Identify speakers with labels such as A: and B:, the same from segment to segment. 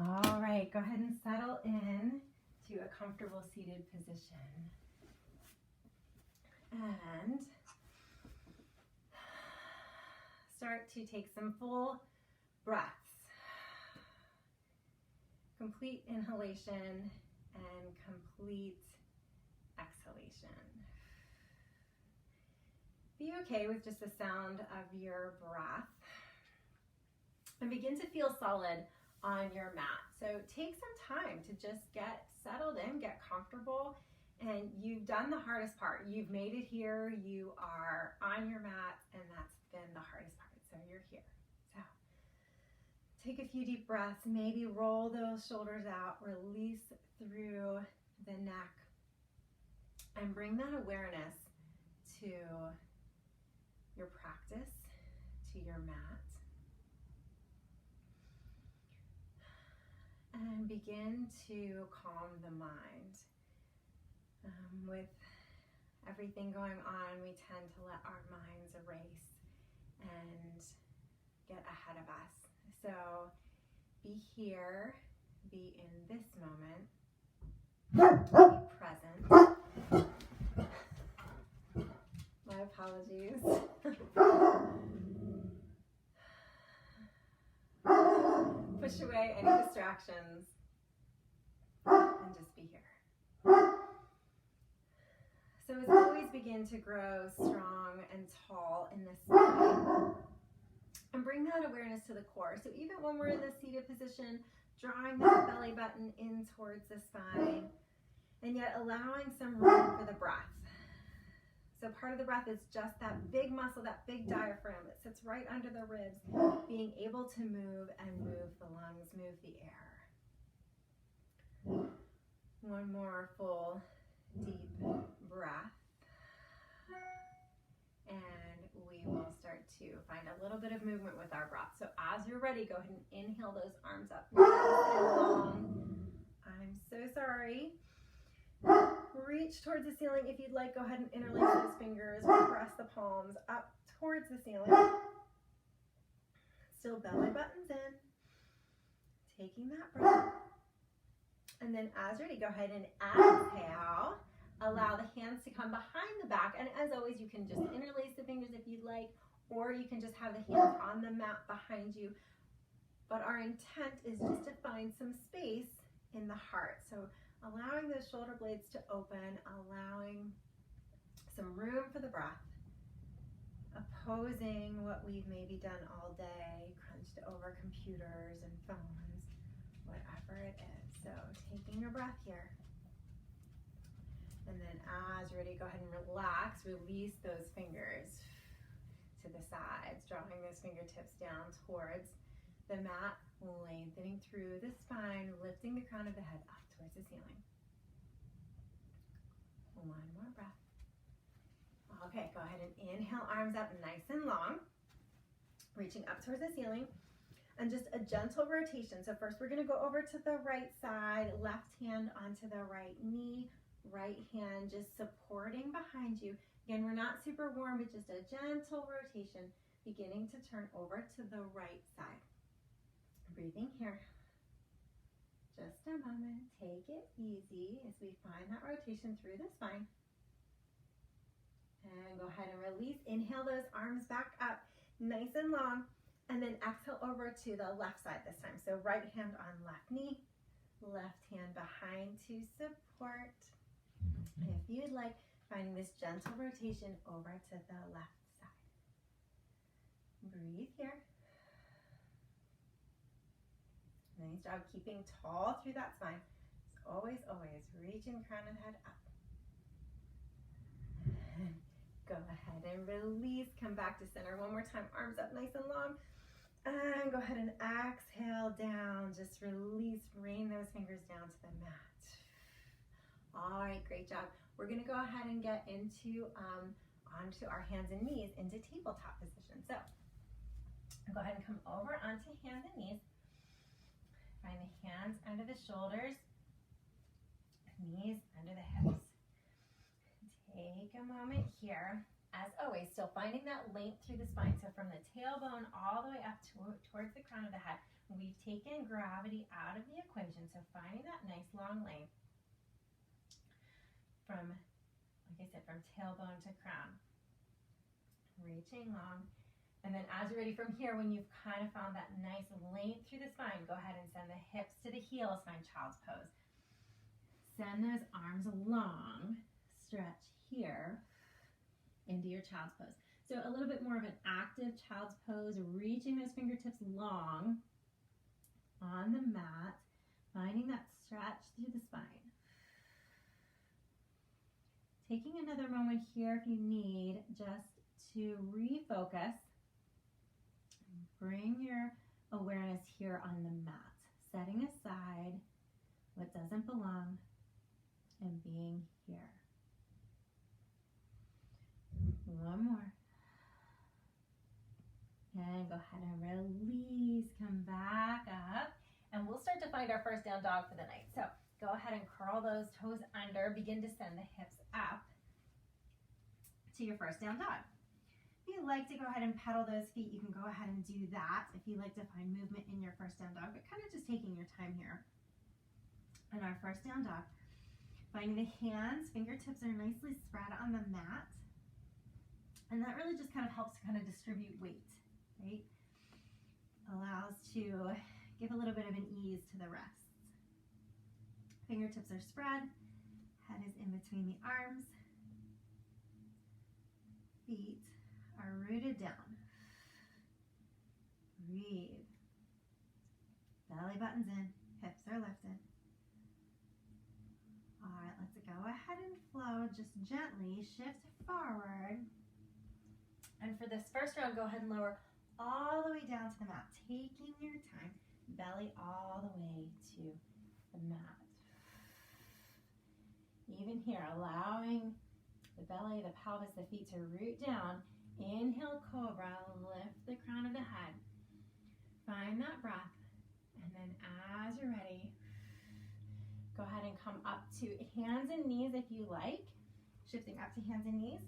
A: All right, go ahead and settle in to a comfortable seated position. And start to take some full breaths. Complete inhalation and complete exhalation. Be okay with just the sound of your breath. And begin to feel solid on your mat. So take some time to just get settled in, get comfortable, and you've done the hardest part. You've made it here, you are on your mat, and that's been the hardest part. So you're here. So take a few deep breaths, maybe roll those shoulders out, release through the neck, and bring that awareness to your practice, to your mat. And begin to calm the mind. With everything going on, we tend to let our minds erase and get ahead of us. So be here, be in this moment, be present. My apologies. Push away any distractions and just be here. So as always, begin to grow strong and tall in this spine. And bring that awareness to the core. So even when we're in the seated position, drawing that belly button in towards the spine, and yet allowing some room for the breath. So part of the breath is just that big muscle, that big diaphragm that sits right under the ribs, being able to move and move the lungs, move the air. One more full, deep breath. And we will start to find a little bit of movement with our breath. So as you're ready, go ahead and inhale those arms up nice and long. I'm so sorry. Reach towards the ceiling. If you'd like, go ahead and interlace those fingers, press the palms up towards the ceiling. Still belly buttons in. Taking that breath. And then as ready, go ahead and exhale. Allow the hands to come behind the back. And as always, you can just interlace the fingers if you'd like, or you can just have the hands on the mat behind you. But our intent is just to find some space in the heart. So allowing those shoulder blades to open, allowing some room for the breath, opposing what we've maybe done all day, crunched over computers and phones, whatever it is. So taking your breath here. And then as you're ready, go ahead and relax, release those fingers to the sides, drawing those fingertips down towards the mat, lengthening through the spine, lifting the crown of the head up towards the ceiling. One more breath. Okay, go ahead and inhale, arms up nice and long, reaching up towards the ceiling, and just a gentle rotation. So first we're gonna go over to the right side, left hand onto the right knee, right hand just supporting behind you. Again, we're not super warm, but just a gentle rotation, beginning to turn over to the right side. Breathing here. Just a moment, take it easy as we find that rotation through the spine. And go ahead and release. Inhale those arms back up, nice and long. And then exhale over to the left side this time. So right hand on left knee, left hand behind to support. And if you'd like, finding this gentle rotation over to the left side. Breathe here. Nice job keeping tall through that spine. Always, always reaching crown of the head up. Go ahead and release. Come back to center one more time. Arms up nice and long. And go ahead and exhale down. Just release. Rain those fingers down to the mat. All right, great job. We're going to go ahead and get into onto our hands and knees into tabletop position. So go ahead and come over onto hands and knees. Find the hands under the shoulders, knees under the hips. Take a moment here As always, still finding that length through the spine. So from the tailbone all the way up towards the crown of the head. We've taken gravity out of the equation. So finding that nice long length from, like I said, from tailbone to crown. Reaching long. And then as you're ready from here, when you've kind of found that nice length through the spine, go ahead and send the hips to the heels, find child's pose. Send those arms long, stretch here into your child's pose. So a little bit more of an active child's pose, reaching those fingertips long on the mat, finding that stretch through the spine. Taking another moment here if you need, just to refocus. Bring your awareness here on the mat, setting aside what doesn't belong and being here. One more. And go ahead and release, come back up, and we'll start to find our first down dog for the night. So go ahead and curl those toes under, begin to send the hips up to your first down dog. If you'd like to go ahead and pedal those feet, you can go ahead and do that if you like to find movement in your first down dog, but kind of just taking your time here. And our first down dog, finding the hands, fingertips are nicely spread on the mat. And that really just kind of helps to kind of distribute weight, right? Allows to give a little bit of an ease to the wrists. Fingertips are spread, head is in between the arms. Feet are rooted down. Breathe. Belly button's in, hips are lifted. All right, let's go ahead and flow. Just gently shift forward. And for this first round, go ahead and lower all the way down to the mat, taking your time, belly all the way to the mat. Even here, allowing the belly, the pelvis, the feet to root down. Inhale, cobra, lift the crown of the head. Find that breath. And then as you're ready, go ahead and come up to hands and knees if you like. Shifting up to hands and knees.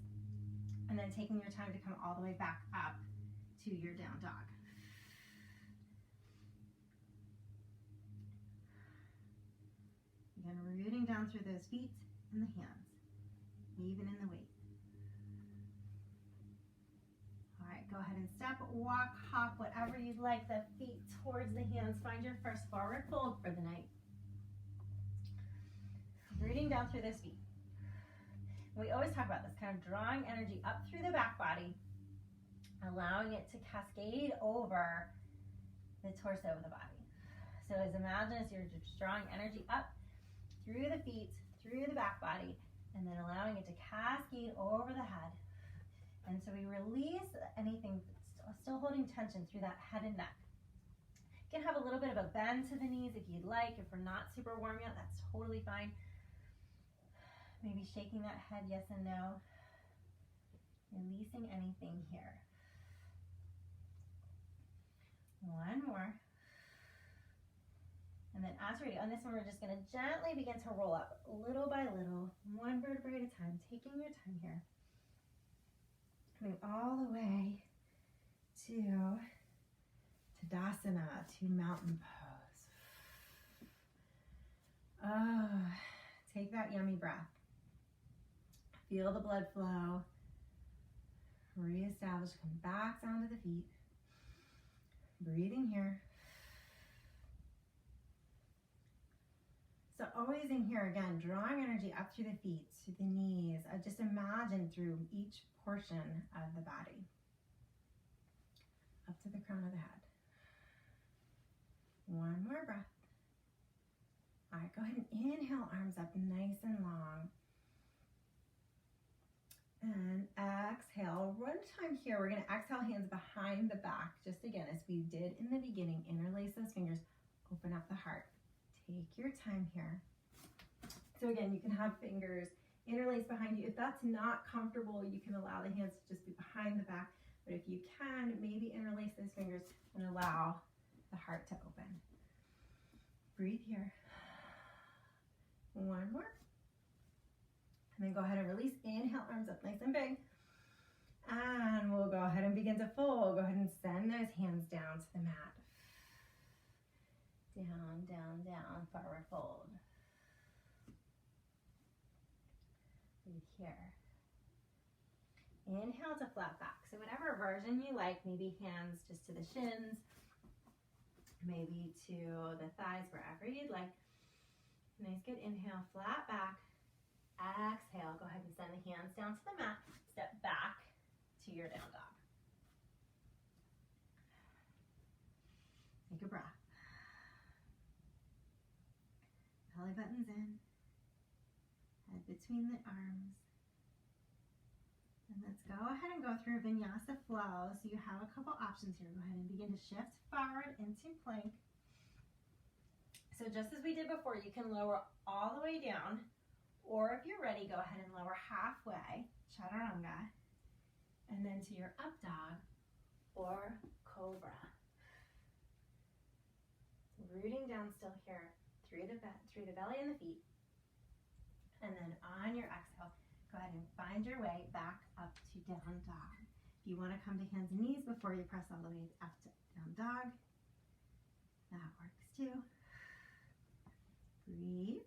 A: And then taking your time to come all the way back up to your down dog. Again, rooting down through those feet and the hands, even in the weight. All right, go ahead and step, walk, hop, whatever you'd like. The feet towards the hands. Find your first forward fold for the night. Rooting down through those feet. We always talk about this, kind of drawing energy up through the back body, allowing it to cascade over the torso of the body. So imagine as you're just drawing energy up through the feet, through the back body, and then allowing it to cascade over the head. And so we release anything still holding tension through that head and neck. You can have a little bit of a bend to the knees if you'd like. If we're not super warm yet, that's totally fine. Maybe shaking that head yes and no. Releasing anything here. One more. And then as you're ready, on this one, we're just going to gently begin to roll up little by little, one vertebrae at a time, taking your time here. Coming all the way to Tadasana, to mountain pose. Oh, take that yummy breath. Feel the blood flow. Reestablish, come back down to the feet. Breathing here. So always in here, again, drawing energy up through the feet, to the knees. Just imagine through each portion of the body. Up to the crown of the head. One more breath. All right, go ahead and inhale, arms up nice and long. And exhale. One time here, we're going to exhale, hands behind the back. Just again, as we did in the beginning, interlace those fingers, open up the heart. Take your time here. So again, you can have fingers interlaced behind you. If that's not comfortable, you can allow the hands to just be behind the back. But if you can, maybe interlace those fingers and allow the heart to open. Breathe here. One more. And then go ahead and release. Inhale, arms up nice and big. And we'll go ahead and begin to fold. Go ahead and send those hands down to the mat. Down, down, down, forward fold. Breathe here. Inhale to flat back. So whatever version you like, maybe hands just to the shins, maybe to the thighs, wherever you'd like. Nice, good inhale, flat back. Exhale, go ahead and send the hands down to the mat. Step back to your down dog. Take a breath. Belly button's in. Head between the arms. And let's go ahead and go through Vinyasa flow. So you have a couple options here. Go ahead and begin to shift forward into plank. So just as we did before, you can lower all the way down, or if you're ready, go ahead and lower halfway, chaturanga, and then to your up dog or cobra. Rooting down still here through the belly and the feet. And then on your exhale, go ahead and find your way back up to down dog. If you want to come to hands and knees before you press all the way up to down dog, that works too. Breathe.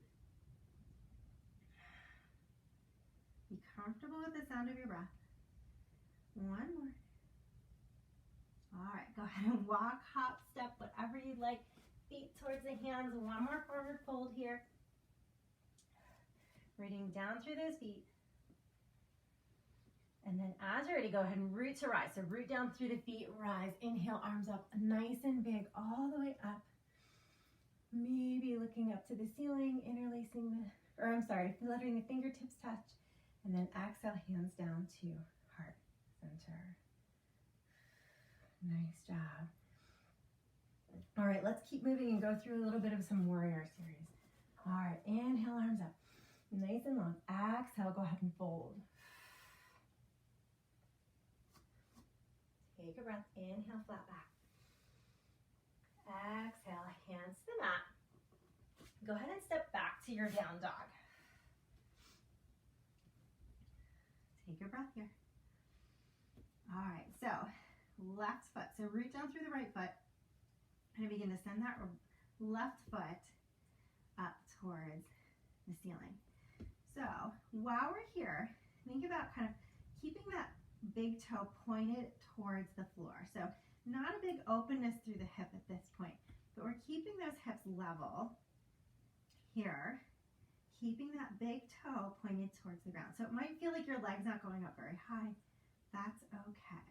A: Be comfortable with the sound of your breath. One more. All right, go ahead and walk, hop, step, whatever you'd like. Feet towards the hands. One more forward fold here. Rooting down through those feet. And then as you're ready, go ahead and root to rise. So root down through the feet, rise. Inhale, arms up, nice and big, all the way up. Maybe looking up to the ceiling, letting the fingertips touch. And then exhale, hands down to heart center. Nice job. All right, let's keep moving and go through a little bit of some warrior series. All right, inhale, arms up. Nice and long. Exhale, go ahead and fold. Take a breath. Inhale, flat back. Exhale, hands to the mat. Go ahead and step back to your down dog. Take a breath here. All right, so left foot. So root down through the right foot and begin to send that left foot up towards the ceiling. So while we're here, think about kind of keeping that big toe pointed towards the floor. So not a big openness through the hip at this point, but we're keeping those hips level here, keeping that big toe pointed towards the ground. So it might feel like your leg's not going up very high. That's okay.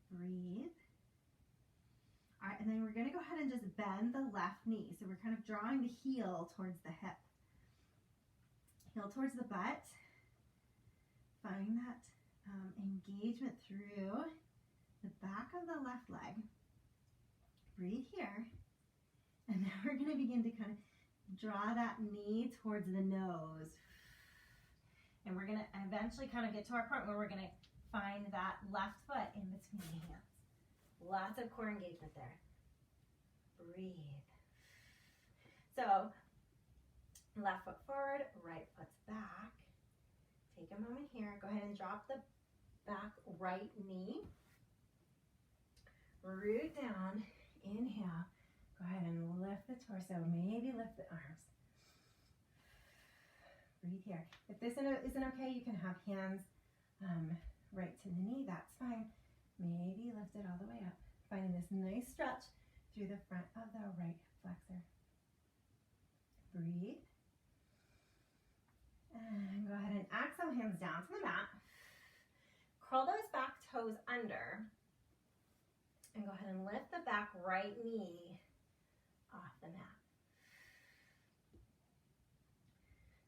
A: Breathe. All right, and then we're going to go ahead and just bend the left knee. So we're kind of drawing the heel towards the hip. Heel towards the butt. Find that engagement through the back of the left leg. Breathe here. And now we're going to begin to kind of draw that knee towards the nose. And we're going to eventually kind of get to our point where we're going to find that left foot in between the hands. Lots of core engagement there. Breathe. So, left foot forward, right foot's back. Take a moment here. Go ahead and drop the back right knee. Root down. Inhale. Go ahead and lift the torso. Maybe lift the arms. Breathe here. If this isn't okay, you can have hands right to the knee. That's fine. Maybe lift it all the way up. Finding this nice stretch through the front of the right flexor. Breathe. And go ahead and exhale, hands down to the mat. Curl those back toes under. And go ahead and lift the back right knee off the mat.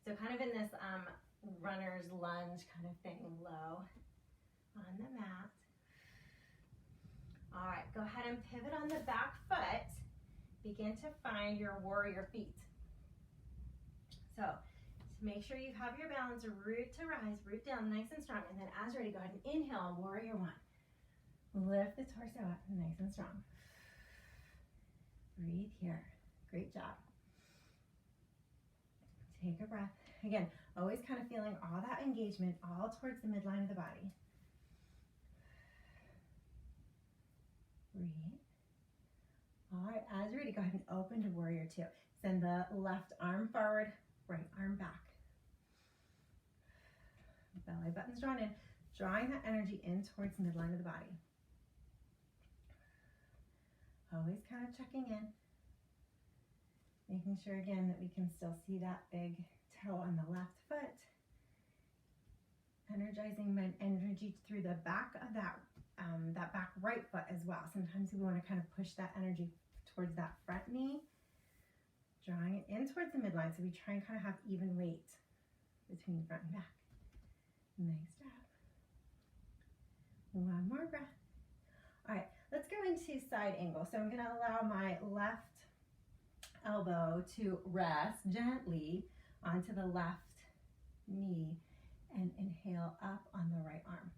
A: So kind of in this runner's lunge kind of thing, low on the mat. All right, go ahead and pivot on the back foot. Begin to find your warrior feet. So make sure you have your balance, root to rise, root down nice and strong. And then as you're ready, go ahead and inhale, warrior one. Lift the torso up, nice and strong. Breathe here. Great job. Take a breath. Again, always kind of feeling all that engagement all towards the midline of the body. Breathe. All right, as you're ready, go ahead and open to warrior two. Send the left arm forward, right arm back. Belly button's drawn in, drawing that energy in towards the midline of the body. Always kind of checking in. Making sure again that we can still see that big toe on the left foot. Energizing my energy through the back of that back right foot as well. Sometimes we want to kind of push that energy towards that front knee, drawing it in towards the midline, so we try and kind of have even weight between front and back. Nice job. One more breath. All right, let's go into side angle. So I'm going to allow my left elbow to rest gently onto the left knee and inhale up on the right arm.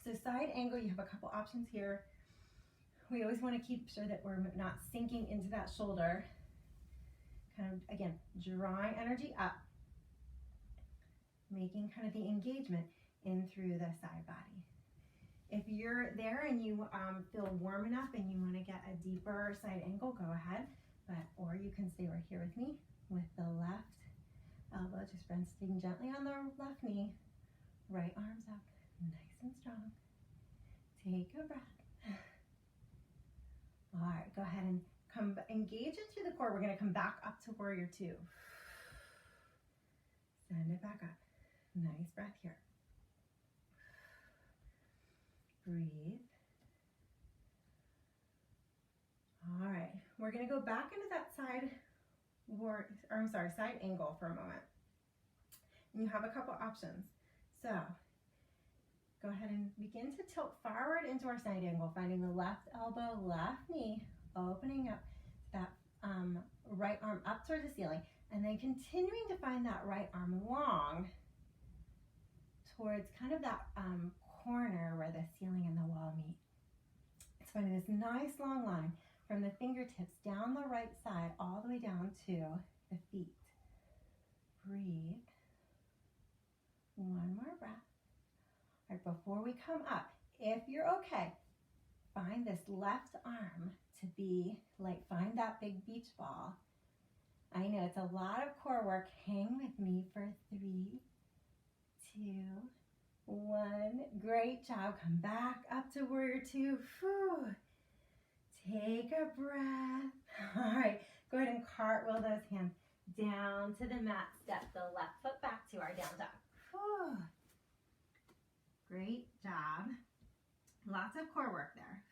A: So side angle, you have a couple options here. We always want to keep sure that we're not sinking into that shoulder. Kind of, again, drawing energy up, making kind of the engagement in through the side body. If you're there and you feel warm enough and you want to get a deeper side angle, go ahead. Or you can stay right here with me with the left elbow just resting gently on the left knee, right arms up, nice and strong. Take a breath. All right, go ahead and engage into the core. We're going to come back up to warrior two. Send it back up. Nice breath here. Breathe. All right, we're going to go back into that side angle for a moment. And you have a couple options. So go ahead and begin to tilt forward into our side angle, finding the left elbow, left knee, opening up that right arm up towards the ceiling, and then continuing to find that right arm long towards kind of that corner where the ceiling and the wall meet. It's finding this nice long line from the fingertips down the right side all the way down to the feet. Breathe. One more breath. All right, before we come up, if you're okay, find this left arm to be like, find that big beach ball. I know it's a lot of core work. Hang with me for 3, 2, 1. Great job. Come back up to warrior two. Whew. Take a breath. All right, go ahead and cartwheel those hands down to the mat. Step the left foot back to our down dog. Whew. Great job. Lots of core work there.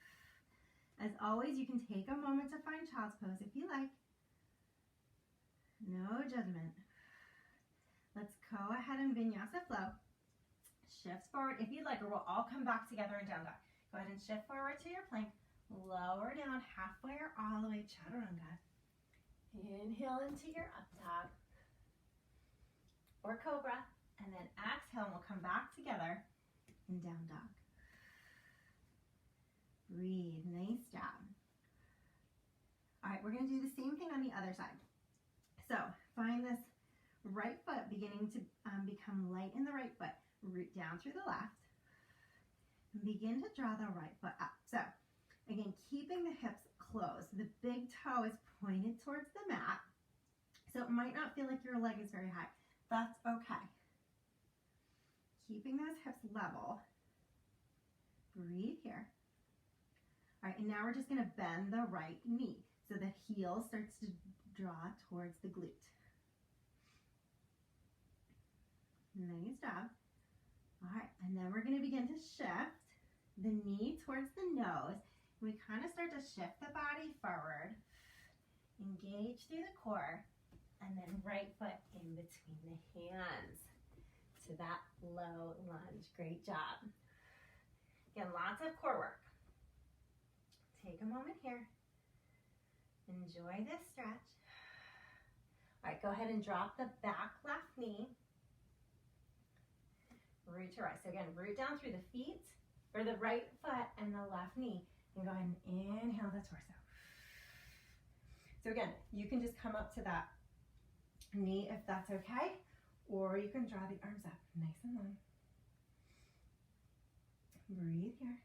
A: As always, you can take a moment to find child's pose if you like. No judgment. Let's go ahead and vinyasa flow. Shift forward if you'd like, or we'll all come back together in down dog. Go ahead and shift forward to your plank. Lower down halfway or all the way, chaturanga. Inhale into your up dog or cobra, and then exhale, and we'll come back together in down dog. Breathe, nice job. All right, we're going to do the same thing on the other side. So find this right foot beginning to become light in the right foot. Root down through the left. And begin to draw the right foot up. So again, keeping the hips closed. The big toe is pointed towards the mat. So it might not feel like your leg is very high. That's okay. Keeping those hips level. Breathe here. All right, and now we're just going to bend the right knee. So the heel starts to draw towards the glute. Nice job. All right, and then we're going to begin to shift the knee towards the nose. We kind of start to shift the body forward, engage through the core, and then right foot in between the hands to that low lunge. Great job. Again, lots of core work. Take a moment here. Enjoy this stretch. All right, go ahead and drop the back left knee. Root to rise. So again, root down through the feet, or the right foot and the left knee. And go ahead and inhale the torso. So again, you can just come up to that knee if that's okay, or you can draw the arms up nice and long. Breathe here.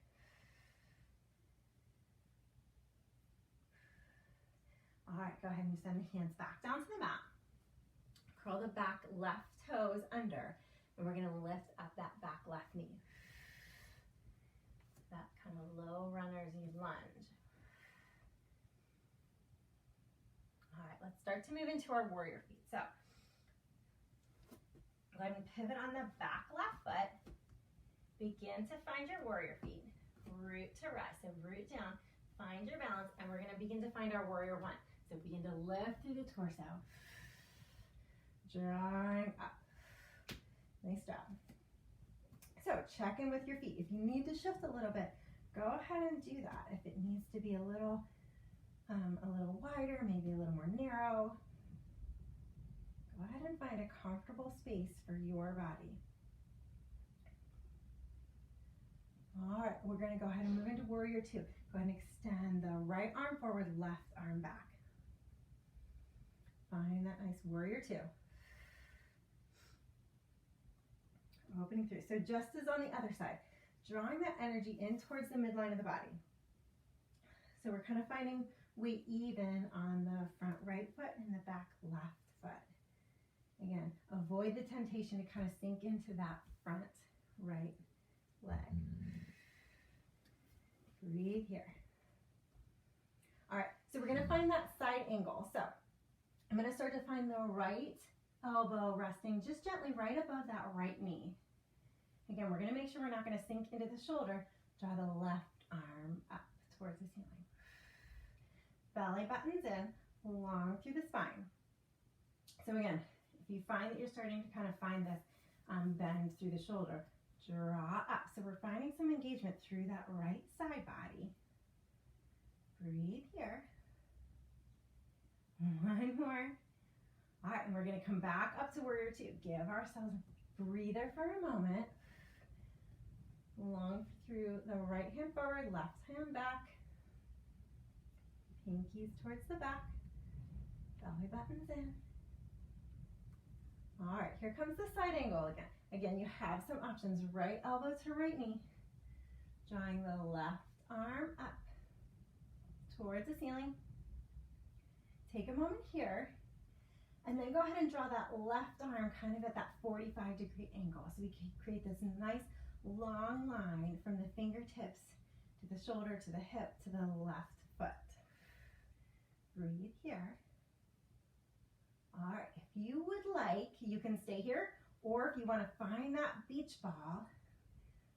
A: All right, go ahead and send the hands back down to the mat. Curl the back left toes under, and we're gonna lift up that back left knee. That kind of low runner's lunge. All right, let's start to move into our warrior feet. So, go ahead and pivot on the back left foot. Begin to find your warrior feet. Root to rest, so root down, find your balance, and we're gonna begin to find our warrior one. So begin to lift through the torso. Drawing up. Nice job. So check in with your feet. If you need to shift a little bit, go ahead and do that. If it needs to be a little wider, maybe a little more narrow, go ahead and find a comfortable space for your body. All right, we're gonna go ahead and move into warrior two. Go ahead and extend the right arm forward, left arm back. Find that nice warrior two. Opening through. So just as on the other side, drawing that energy in towards the midline of the body. So we're kind of finding weight even on the front right foot and the back left foot. Again, avoid the temptation to kind of sink into that front right leg. Breathe here. All right, so we're gonna find that side angle. So I'm gonna start to find the right elbow resting just gently right above that right knee. Again, we're gonna make sure we're not gonna sink into the shoulder. Draw the left arm up towards the ceiling. Belly buttons in, long through the spine. So again, if you find that you're starting to kind of find this bend through the shoulder, draw up. So we're finding some engagement through that right side body. Breathe here. One more. All right, and we're gonna come back up to warrior two. Give ourselves a breather for a moment. Long through the right hand forward, left hand back. Pinkies towards the back. Belly buttons in. All right, here comes the side angle again. Again, you have some options. Right elbow to right knee. Drawing the left arm up towards the ceiling. Take a moment here. And then go ahead and draw that left arm kind of at that 45-degree angle. So we can create this nice long line from the fingertips to the shoulder, to the hip, to the left foot. Breathe here. All right, if you would like, you can stay here, or if you want to find that beach ball,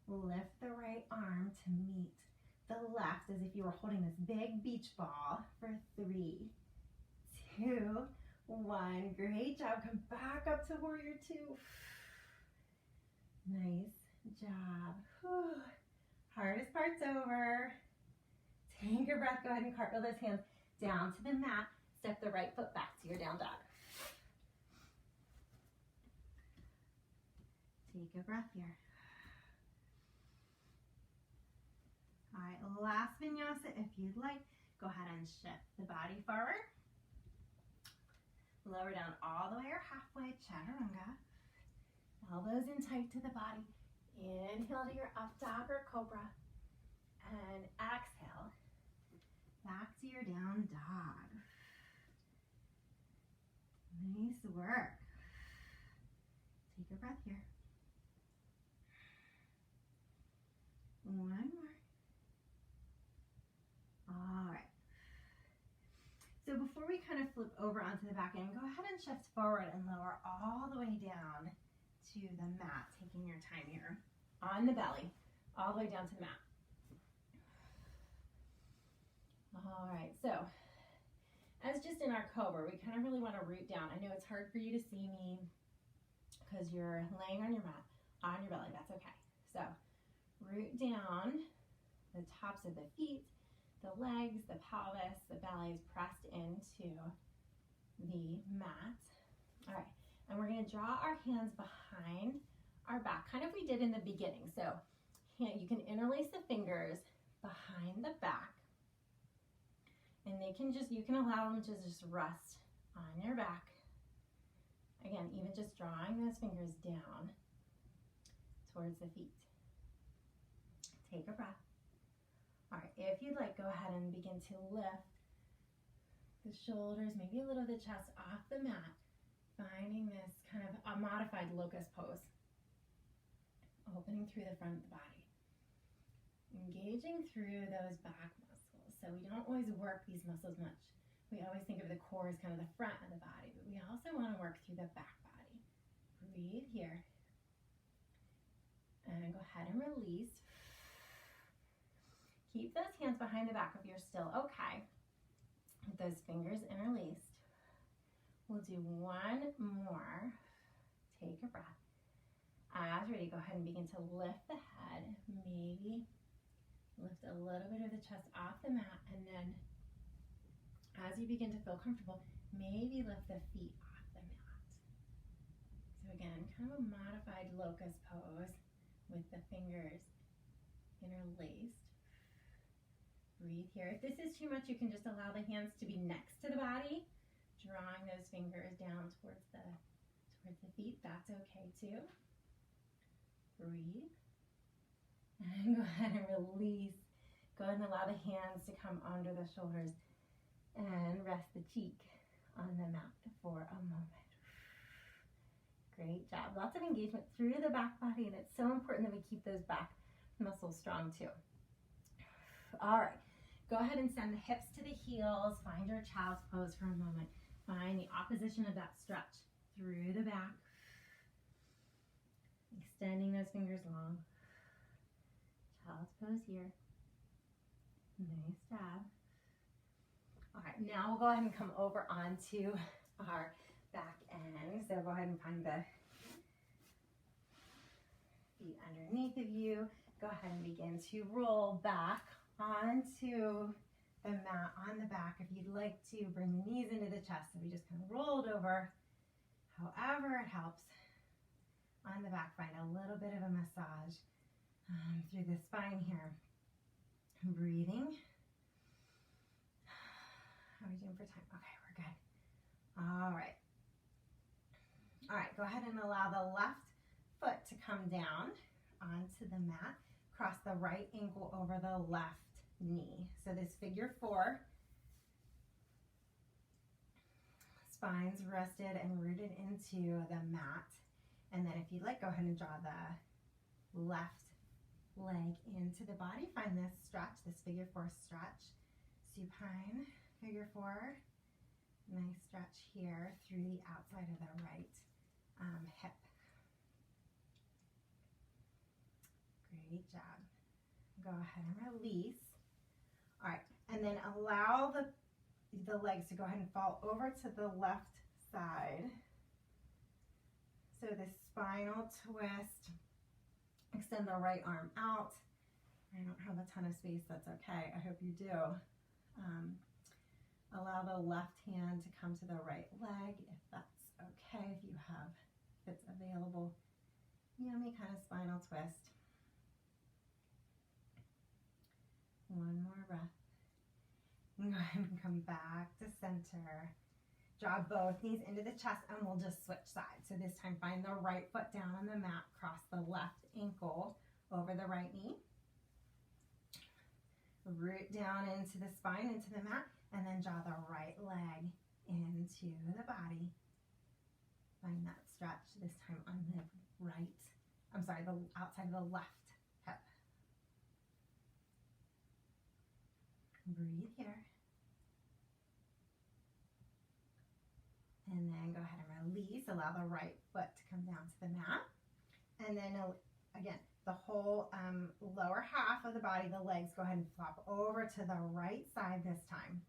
A: lift the right arm to meet the left as if you were holding this big beach ball for 3, 2, 1. Great job. Come back up to warrior two. Nice job. Whew. Hardest part's over. Take a breath. Go ahead and cartwheel those hands down to the mat. Step the right foot back to your down dog. Take a breath here. All right, last vinyasa. If you'd like, go ahead and shift the body forward. Lower down all the way or halfway, chaturanga. Elbows in tight to the body. Inhale to your up dog or cobra. And exhale, back to your down dog. Nice work. Take a breath here. One more. All right. So before we kind of flip over onto the back end, go ahead and shift forward and lower all the way down to the mat, taking your time here on the belly, all the way down to the mat. All right, so as just in our cobra, we kind of really want to root down. I know it's hard for you to see me because you're laying on your mat, on your belly, that's okay. So root down the tops of the feet, the legs, the pelvis, the belly is pressed into the mat. All right, and we're gonna draw our hands behind our back, kind of we did in the beginning. So you can interlace the fingers behind the back, and you can allow them to just rest on your back. Again, even just drawing those fingers down towards the feet. Take a breath. All right, if you'd like, go ahead and begin to lift the shoulders, maybe a little of the chest off the mat. Finding this kind of a modified locust pose. Opening through the front of the body. Engaging through those back muscles. So we don't always work these muscles much. We always think of the core as kind of the front of the body, but we also want to work through the back body. Breathe here. And go ahead and release. Keep those hands behind the back if you're still okay. With those fingers interlaced. We'll do one more. Take a breath. As you're ready, go ahead and begin to lift the head. Maybe lift a little bit of the chest off the mat, and then as you begin to feel comfortable, maybe lift the feet off the mat. So again, kind of a modified locust pose with the fingers interlaced. Breathe here. If this is too much, you can just allow the hands to be next to the body, drawing those fingers down towards the feet. That's okay too. Breathe. And go ahead and release. Go ahead and allow the hands to come under the shoulders and rest the cheek on the mat for a moment. Great job. Lots of engagement through the back body, and it's so important that we keep those back muscles strong too. All right. Go ahead and send the hips to the heels. Find your child's pose for a moment. Find the opposition of that stretch through the back. Extending those fingers long. Child's pose here. Nice job. All right, now we'll go ahead and come over onto our back end. So go ahead and find the feet underneath of you. Go ahead and begin to roll back onto the mat on the back. If you'd like to bring the knees into the chest, so we just kind of rolled over. However it helps. On the back, find a little bit of a massage through the spine here. Breathing. How are we doing for time? Okay, we're good. All right. All right, go ahead and allow the left foot to come down onto the mat. Cross the right ankle over the left knee. So this figure four. Spine's rested and rooted into the mat. And then if you'd like, go ahead and draw the left leg into the body. Find this stretch, this figure four stretch. Supine, figure four. Nice stretch here through the outside of the right hip. Great job. Go ahead and release. All right, and then allow the legs to go ahead and fall over to the left side. So this spinal twist. Extend the right arm out. I don't have a ton of space, that's okay. I hope you do. Allow the left hand to come to the right leg if that's okay, if it's available. Yummy kind of spinal twist. One more breath. Go ahead and come back to center. Draw both knees into the chest and we'll just switch sides. So this time find the right foot down on the mat, cross the left ankle over the right knee. Root down into the spine, into the mat, and then draw the right leg into the body. Find that stretch this time on the the outside of the left hip. Breathe here. And then go ahead and release. Allow the right foot to come down to the mat. And then again, the whole lower half of the body, the legs, go ahead and flop over to the right side this time.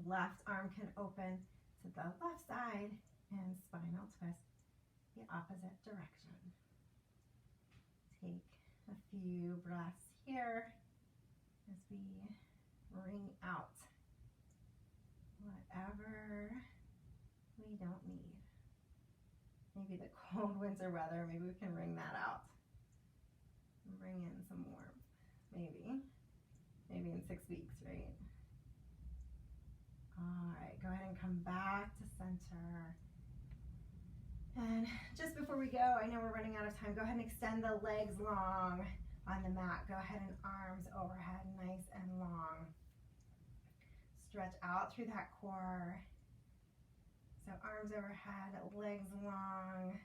A: Left arm can open to the left side and spinal twist the opposite direction. Take a few breaths here as we wring out whatever we don't need. Maybe the cold winter weather, maybe we can wring that out. Bring in some warmth, maybe in 6 weeks, right? All right, go ahead and come back to center. And just before we go, I know we're running out of time, go ahead and extend the legs long on the mat. Go ahead and arms overhead, nice and long. stretch out through that core. So arms overhead, legs long,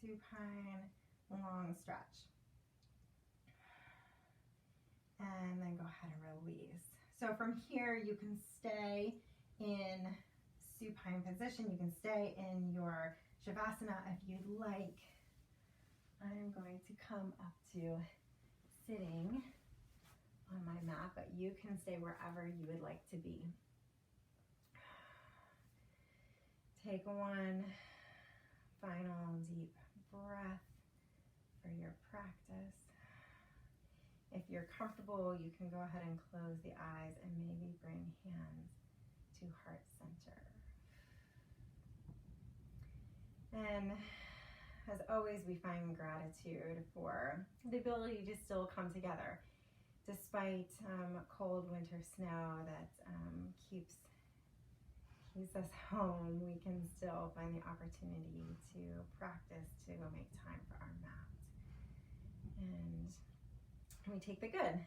A: supine, long stretch. And then go ahead and release. So from here, you can stay in supine position. You can stay in your Shavasana if you'd like. I'm going to come up to sitting on my mat, but you can stay wherever you would like to be. Take one final deep breath for your practice. If you're comfortable, you can go ahead and close the eyes and maybe bring hands to heart center. And as always, we find gratitude for the ability to still come together despite cold winter snow that keeps us home. We can still find the opportunity to practice, to make time for our mat. And we take the good,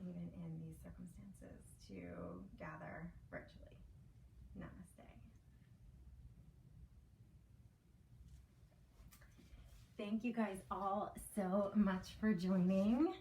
A: even in these circumstances, to gather virtually. Namaste. Thank you guys all so much for joining.